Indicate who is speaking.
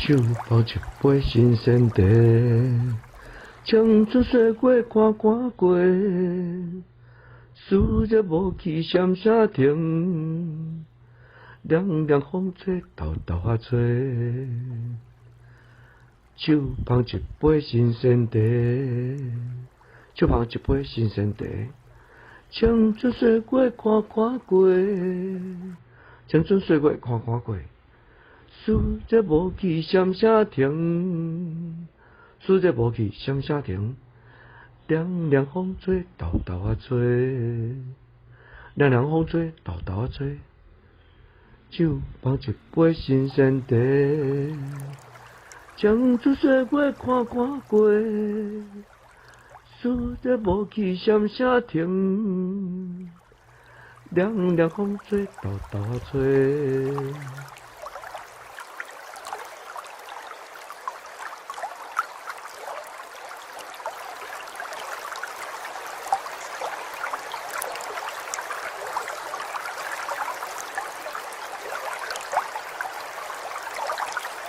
Speaker 1: 手抱一杯新鲜茶，将春岁月看看过，思念无去闪啥停，凉凉风吹豆豆啊吹，手捧一杯新鲜茶，手捧一杯新鲜茶，将春岁月看看过，将春岁月看看过。思念无去闪啥停，思念无去闪啥停，凉凉风吹豆豆啊吹，凉凉风吹豆豆啊吹，手捧一杯新鲜茶，将春岁月看看过，思念无去闪啥停，凉凉风吹豆豆啊吹。